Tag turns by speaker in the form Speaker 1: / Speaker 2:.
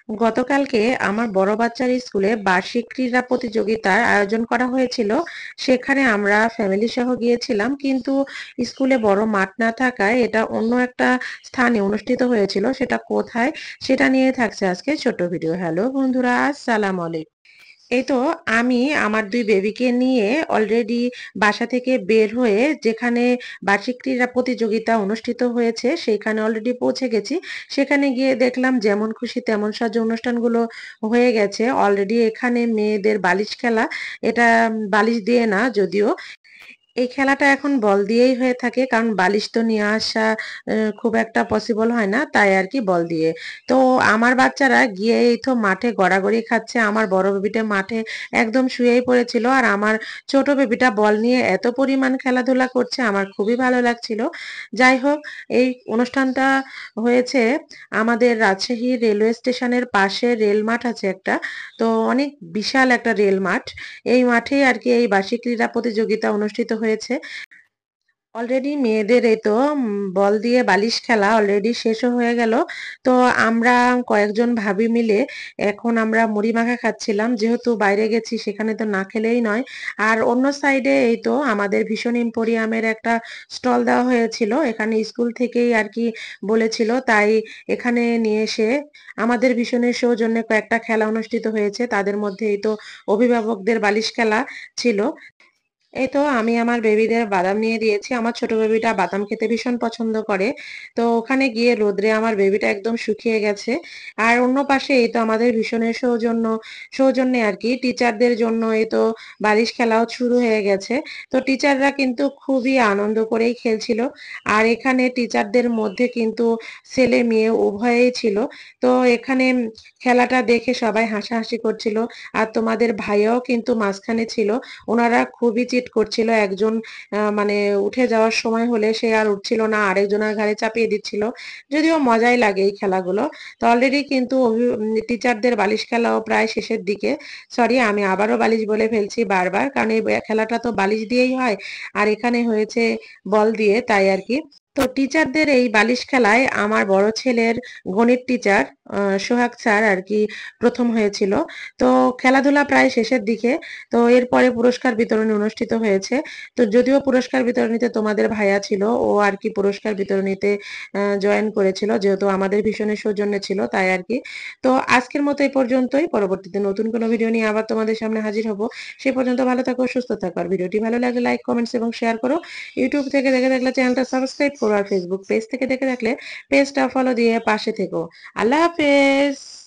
Speaker 1: গতকালকে আমার বড় বাচ্চার স্কুলে বার্ষিক ক্রীড়া প্রতিযোগিতার আয়োজন করা হয়েছিল। সেখানে আমরা ফ্যামিলি সহ গিয়েছিলাম, কিন্তু স্কুলে বড় মাঠ না থাকায় এটা অন্য একটা স্থানে অনুষ্ঠিত হয়েছিল। সেটা কোথায়, সেটা নিয়ে থাকছে আজকে ছোট ভিডিও। হ্যালো বন্ধুরা, আসসালামু আলাইকুম। এই তো আমি আমার 2 বেবিকে নিয়ে অলরেডি বাসা থেকে বের হয়ে যেখানে বার্ষিক ক্রীড়া প্রতিযোগিতা অনুষ্ঠিত হয়েছে সেইখানে অলরেডি পৌঁছে গেছি। সেখানে গিয়ে দেখলাম যেমন খুশি তেমন সাজো অনুষ্ঠানগুলো হয়ে গেছে অলরেডি। এখানে মেয়েদের বালিশ খেলা, এটা বালিশ দিয়ে না যদিও, এই খেলাটা এখন বল দিয়েই হয়ে থাকে, কারণ বালিশ তো নিয়ে আসা খুব একটা পসিবল হয় না, তাই আর কি বল দিয়ে। তো আমার বাচ্চারা গিয়ে এই তো মাঠে গড়াগড়ি খাচ্ছে। আমার বড় বেবিটা মাঠে একদম শুয়েই পড়েছিল, আর আমার ছোট বেবিটা বল নিয়ে এত পরিমাণ খেলাধুলা করছে, আমার খুবই ভালো লাগছিল। যাই হোক, এই অনুষ্ঠানটা হয়েছে আমাদের রাজশাহী রেলওয়ে স্টেশনের পাশে, রেল মাঠ আছে একটা, তো অনেক বিশাল একটা রেল মাঠ। এই মাঠেই আর কি এই বার্ষিক ক্রীড়া প্রতিযোগিতা অনুষ্ঠিত হয়েছে। অলরেডি মেয়েদের এই তো বল দিয়ে বালিশ খেলা অলরেডি শেষও হয়ে গেল। তো আমরা কয়েকজন ভাবি মিলে এখন আমরা মুড়ি মাখা খাচ্ছিলাম, যেহেতু বাইরে গেছি সেখানে তো না খেলেই নয়। আর অন্য সাইডে এই তো আমাদের ভীষণ এম্পোরিয়ামের একটা স্টল দেওয়া হয়েছিল, এখানে স্কুল থেকেই আর কি বলেছিল, তাই এখানে নিয়ে এসে আমাদের ভীষণের সৌজন্যে কয়েকটা খেলা অনুষ্ঠিত হয়েছে। তাদের মধ্যে এই তো অভিভাবকদের বালিশ খেলা ছিল। এই তো আমি আমার বেবিদের বাদাম নিয়ে দিয়েছি। আমার ছোট বেবিটা বাদাম খেতে ভীষণ পছন্দ করে। তো ওখানে গিয়ে রোদ্রে আমার বেবিটা একদম শুকিয়ে গেছে। আর অন্য পাশে এই তো আমাদের ভীষণের সৌজন্যে আর কি টিচারদের জন্য এই তো বালিশ খেলাও শুরু হয়ে গেছে। তো টিচাররা কিন্তু খুবই আনন্দ করেই খেলছিল। আর এখানে টিচারদের মধ্যে কিন্তু ছেলে মেয়ে উভয়েই ছিল। তো এখানে খেলাটা দেখে সবাই হাসাহাসি করছিল। আর তোমাদের ভাইয়াও কিন্তু মাঝখানে ছিল। ওনারা খুবই চিট করছিল। একজন মানে উঠে যাওয়ার সময় হলে সে আর উঠছিল না, আরেকজনের ঘাড়ে চাপিয়ে দিচ্ছিল। যদিও মজাই লাগে এই খেলাগুলো। তো অলরেডি কিন্তু টিচারদের বালিশ খেলাও প্রায় শেষের দিকে। সরি, আমি আবারও বালিশ বলে ফেলছি বারবার, কারণ এই খেলাটা তো বালিশ দিয়েই হয়, আর এখানে হয়েছে বল দিয়ে, তাই আর কি। তো টিচারদের এই বালিশ খেলায় আমার বড় ছেলের গণিত টিচার সোহাগ স্যার আর কি প্রথম হয়েছিল। তো খেলাধুলা প্রায় শেষের দিকে। তো এরপরে পুরস্কার বিতরণী অনুষ্ঠিত হয়েছে। তো যদিও পুরস্কার বিতরণীতে তোমাদের ভাইয়া ছিল, ও আর কি পুরস্কার বিতরণীতে জয়েন করেছিল, যেহেতু আমাদের ভীষণের সৌজন্যে ছিল, তাই আর কি। তো আজকের মতো এই পর্যন্তই। পরবর্তীতে নতুন কোনো ভিডিও নিয়ে আবার তোমাদের সামনে হাজির হব। সে পর্যন্ত ভালো থাকো, সুস্থ থাকো। আর ভিডিওটি ভালো লাগলে লাইক, কমেন্টস এবং শেয়ার করো। ইউটিউব থেকে দেখে থাকলে চ্যানেলটা সাবস্ক্রাইব করো, আর ফেসবুক পেজ থেকে দেখে থাকলে পেজটা ফলো দিয়ে পাশে থেকো। আল্লাহ হাফেজ।